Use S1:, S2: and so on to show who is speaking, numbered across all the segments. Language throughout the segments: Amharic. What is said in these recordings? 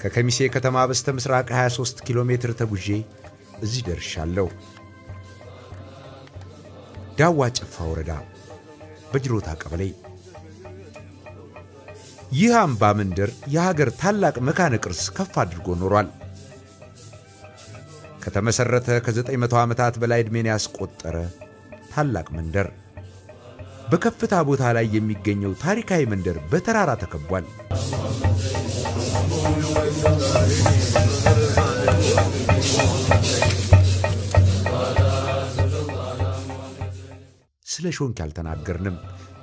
S1: ከከሚሴ ከተማ በስተ ምስራቅ 23 ኪሎ ሜትር ተጉዤ እዚህ ደርሻለሁ። ዳዋ ጨፋ ወረዳ በጅሮታ ቀበሌ። ይህ አምባ መንደር የሀገር ታላቅ መካነ ቅርስ ከፍ አድርጎ ኖሯል። ከተመሰረተ ከ900 ዓመታት በላይ ዕድሜን ያስቆጠረ ታላቅ መንደር። በከፍታ ቦታ ላይ የሚገኘው ታሪካዊ መንደር በተራራ ተከቧል። ስለ ሾንኬ አልተናገርንም፣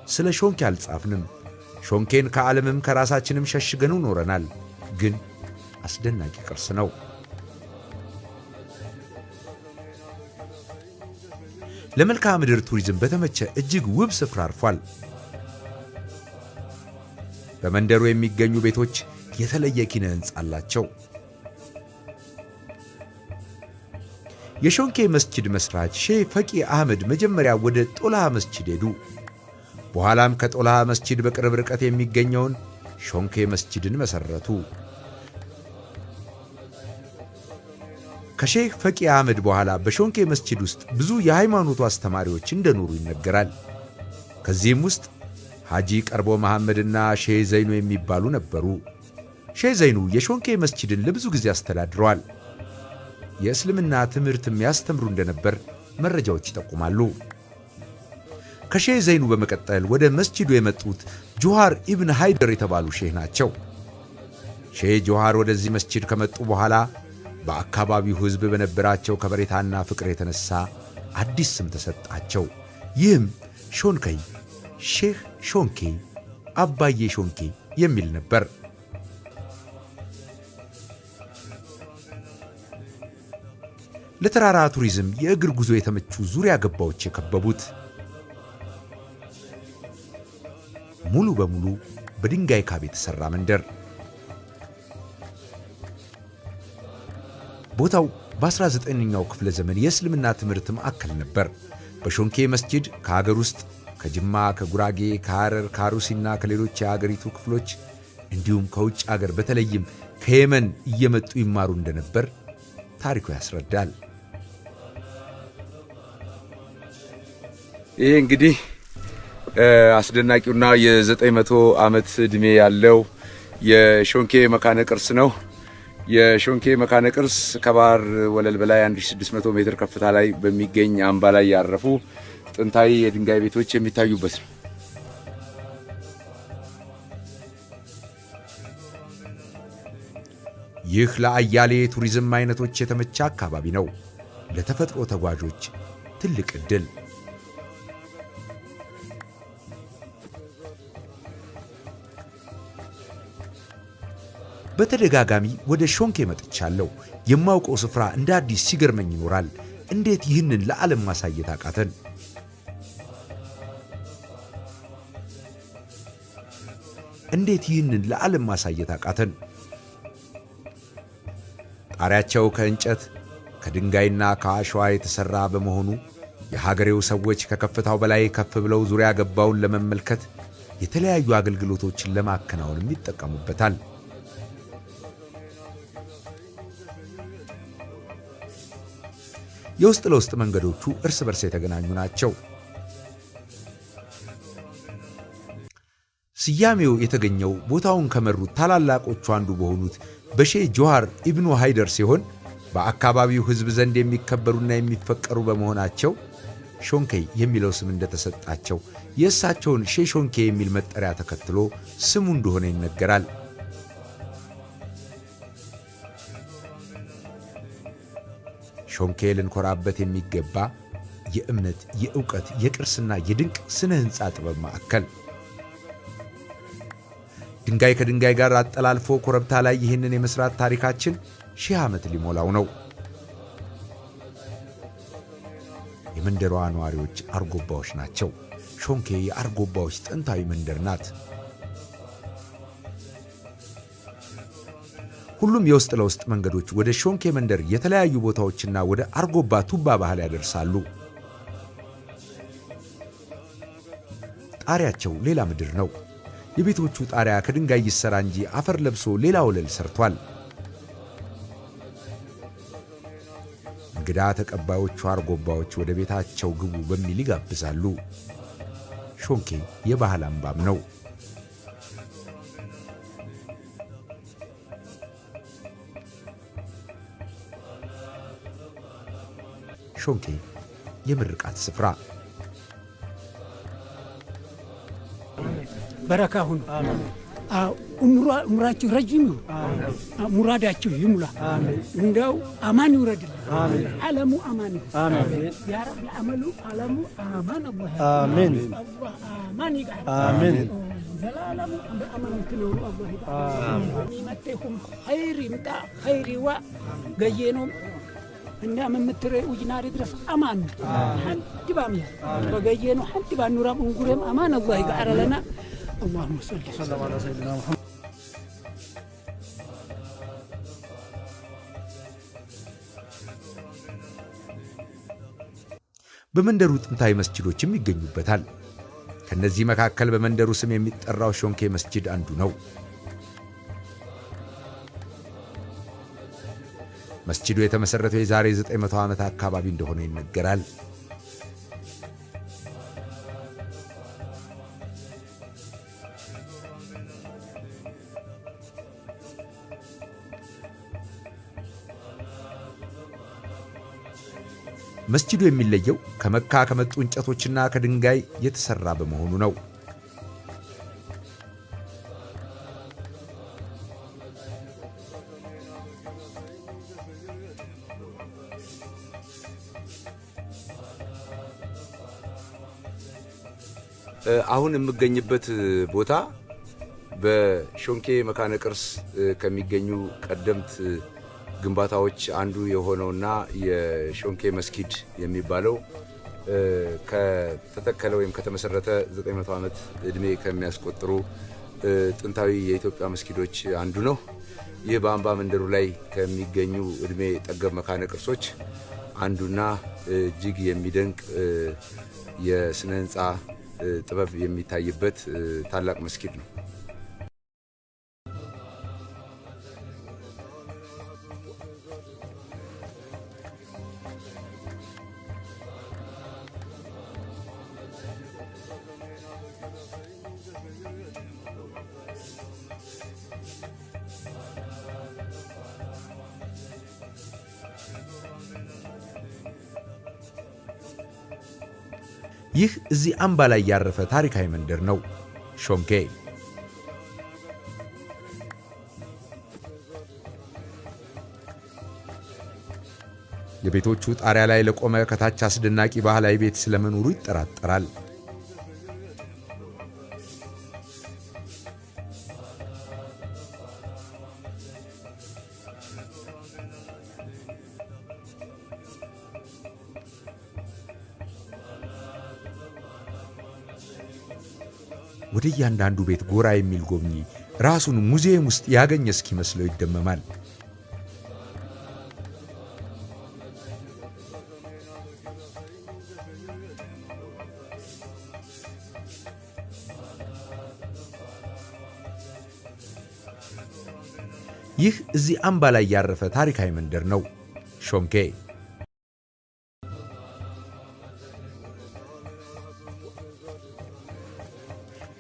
S1: ስለ ሾንኬ አልጻፍንም። ሾንኬን ከዓለምም ከራሳችንም ሸሽገነው ኖረናል። ግን አስደናቂ ቅርስ ነው። ለመልክዓ ምድር ቱሪዝም በተመቸ እጅግ ውብ ስፍራ አርፏል። በመንደሩ የሚገኙ ቤቶች የተለየ ኪነ ሕንጻ አላቸው። የሾንኬ መስጂድ መስራች ሼህ ፈቂ አህመድ መጀመሪያ ወደ ጦላሃ መስጂድ ሄዱ። በኋላም ከጦላሃ መስጂድ በቅርብ ርቀት የሚገኘውን ሾንኬ መስጂድን መሰረቱ። ከሼህ ፈቂ አህመድ በኋላ በሾንኬ መስጂድ ውስጥ ብዙ የሃይማኖቱ አስተማሪዎች እንደኖሩ ይነገራል። ከዚህም ውስጥ ሐጂ ቀርቦ መሐመድና ሼህ ዘይኑ የሚባሉ ነበሩ። ሼህ ዘይኑ የሾንኬ መስጂድን ለብዙ ጊዜ አስተዳድረዋል። የእስልምና ትምህርትም ያስተምሩ እንደነበር መረጃዎች ይጠቁማሉ። ከሼህ ዘይኑ በመቀጠል ወደ መስጂዱ የመጡት ጆሃር ኢብን ሃይደር የተባሉ ሼህ ናቸው። ሼህ ጆሃር ወደዚህ መስጂድ ከመጡ በኋላ በአካባቢው ሕዝብ በነበራቸው ከበሬታና ፍቅር የተነሳ አዲስ ስም ተሰጣቸው። ይህም ሾንከይ፣ ሼህ ሾንኬ፣ አባዬ ሾንኬ የሚል ነበር። ለተራራ ቱሪዝም የእግር ጉዞ የተመቹ ዙሪያ ገባዎች የከበቡት ሙሉ በሙሉ በድንጋይ ካብ የተሰራ መንደር። ቦታው በ19ኛው ክፍለ ዘመን የእስልምና ትምህርት ማዕከል ነበር። በሾንኬ መስጂድ ከሀገር ውስጥ ከጅማ፣ ከጉራጌ፣ ከሐረር፣ ከአሩሲና ከሌሎች የሀገሪቱ ክፍሎች እንዲሁም ከውጭ ሀገር በተለይም ከየመን እየመጡ ይማሩ እንደነበር ታሪኩ ያስረዳል።
S2: ይሄ እንግዲህ አስደናቂውና የ900 ዓመት ዕድሜ ያለው የሾንኬ መካነ ቅርስ ነው። የሾንኬ መካነ ቅርስ ከባህር ወለል በላይ 1600 ሜትር ከፍታ ላይ በሚገኝ አምባ ላይ ያረፉ ጥንታዊ የድንጋይ ቤቶች የሚታዩበት ነው።
S1: ይህ ለአያሌ ቱሪዝም አይነቶች የተመቸ አካባቢ ነው። ለተፈጥሮ ተጓዦች ትልቅ ዕድል። በተደጋጋሚ ወደ ሾንኬ መጥቻለሁ። የማውቀው ስፍራ እንደ አዲስ ሲገርመኝ ይኖራል። እንዴት ይህንን ለዓለም ማሳየት አቃተን? እንዴት ይህንን ለዓለም ማሳየት አቃተን? ጣሪያቸው ከእንጨት ከድንጋይና ከአሸዋ የተሰራ በመሆኑ የሀገሬው ሰዎች ከከፍታው በላይ ከፍ ብለው ዙሪያ ገባውን ለመመልከት የተለያዩ አገልግሎቶችን ለማከናወን ይጠቀሙበታል። የውስጥ ለውስጥ መንገዶቹ እርስ በርስ የተገናኙ ናቸው። ስያሜው የተገኘው ቦታውን ከመሩት ታላላቆቹ አንዱ በሆኑት በሼህ ጆሃር ኢብኑ ሃይደር ሲሆን በአካባቢው ሕዝብ ዘንድ የሚከበሩና የሚፈቀሩ በመሆናቸው ሾንኬይ የሚለው ስም እንደተሰጣቸው የእሳቸውን ሼህ ሾንኬ የሚል መጠሪያ ተከትሎ ስሙ እንደሆነ ይነገራል። ሾንኬ ልንኮራበት የሚገባ የእምነት፣ የእውቀት፣ የቅርስና የድንቅ ስነ ሕንጻ ጥበብ ማዕከል። ድንጋይ ከድንጋይ ጋር አጠላልፎ ኮረብታ ላይ ይህንን የመስራት ታሪካችን 1000 ዓመት ሊሞላው ነው። የመንደሯ ነዋሪዎች አርጎባዎች ናቸው። ሾንኬ የአርጎባዎች ጥንታዊ መንደር ናት። ሁሉም የውስጥ ለውስጥ መንገዶች ወደ ሾንኬ መንደር የተለያዩ ቦታዎችና ወደ አርጎባ ቱባ ባህል ያደርሳሉ። ጣሪያቸው ሌላ ምድር ነው። የቤቶቹ ጣሪያ ከድንጋይ ይሰራ እንጂ አፈር ለብሶ ሌላ ወለል ሰርቷል። እንግዳ ተቀባዮቹ አርጎባዎች ወደ ቤታቸው ግቡ በሚል ይጋብዛሉ። ሾንኬ የባህል አምባም ነው። ሾንኬ የምርቃት ስፍራ
S3: በረካ ሁኑ። ኡምራችሁ ረጅም ይሁን። ሙራዳችሁ ይሙላ። እንደው አማን ይውረድልን። ዓለሙ አማን ይሁን። ያ ረብ ዓመሉ ዓለሙ አማን አላህ አሜን። አላህ አማን ይጋል አሜን። ዘላለሙ በአማን ትኖሩ አላህ ይጋል ይመተኩም ኸይር ይምጣ ኸይሪዋ ገየኖም እና መምትረ ወጅናሪ ድረስ አማን ሐድ ባሚያ በገየኖ ሐድ ባኑራ እንጉረም አማን አላህ ይጋር ለና اللهم صل على سيدنا محمد
S1: በመንደሩ ጥንታዊ መስጂዶችም ይገኙበታል። ከነዚህ መካከል በመንደሩ ስም የሚጠራው ሾንኬ መስጂድ አንዱ ነው። መስጂዱ የተመሰረተው የዛሬ 900 ዓመት አካባቢ እንደሆነ ይነገራል። መስጂዱ የሚለየው ከመካ ከመጡ እንጨቶችና ከድንጋይ የተሰራ በመሆኑ ነው።
S2: አሁን የምገኝበት ቦታ በሾንኬ መካነ ቅርስ ከሚገኙ ቀደምት ግንባታዎች አንዱ የሆነውና የሾንኬ መስጊድ የሚባለው ከተተከለ ወይም ከተመሰረተ 900 ዓመት እድሜ ከሚያስቆጥሩ ጥንታዊ የኢትዮጵያ መስጊዶች አንዱ ነው። ይህ በአምባ መንደሩ ላይ ከሚገኙ እድሜ ጠገብ መካነ ቅርሶች አንዱና እጅግ የሚደንቅ የስነ ህንጻ ጥበብ የሚታይበት ታላቅ መስጊድ ነው።
S1: ይህ እዚህ አምባ ላይ ያረፈ ታሪካዊ መንደር ነው ሾንኬ። የቤቶቹ ጣሪያ ላይ ለቆመ ከታች አስደናቂ ባህላዊ ቤት ስለመኖሩ ይጠራጠራል። ወደ እያንዳንዱ ቤት ጎራ የሚል ጎብኚ ራሱን ሙዚየም ውስጥ ያገኘ እስኪመስለው ይደመማል። ይህ እዚህ አምባ ላይ ያረፈ ታሪካዊ መንደር ነው ሾንኬ።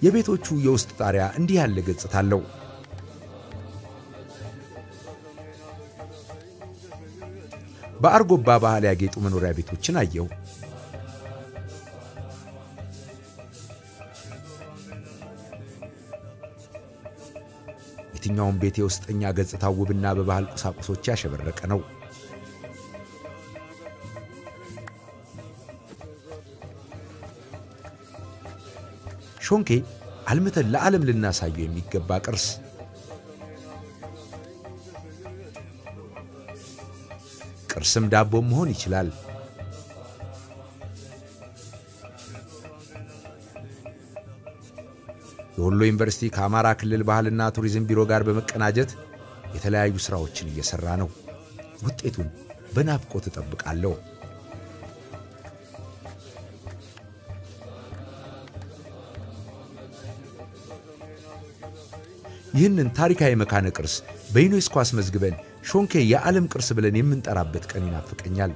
S1: የቤቶቹ የውስጥ ጣሪያ እንዲህ ያለ ገጽታ አለው። በአርጎባ ባህል ያጌጡ መኖሪያ ቤቶችን አየው። የትኛውም ቤት የውስጠኛ ገጽታ ውብና በባህል ቁሳቁሶች ያሸበረቀ ነው። ሾንኬ አልምተን ለዓለም ልናሳየው የሚገባ ቅርስ። ቅርስም ዳቦም መሆን ይችላል። የወሎ ዩኒቨርሲቲ ከአማራ ክልል ባህልና ቱሪዝም ቢሮ ጋር በመቀናጀት የተለያዩ ስራዎችን እየሰራ ነው። ውጤቱን በናፍቆት እጠብቃለሁ። ይህንን ታሪካዊ መካነ ቅርስ በዩኔስኮ አስመዝግበን ሾንኬ የዓለም ቅርስ ብለን የምንጠራበት ቀን ይናፍቀኛል።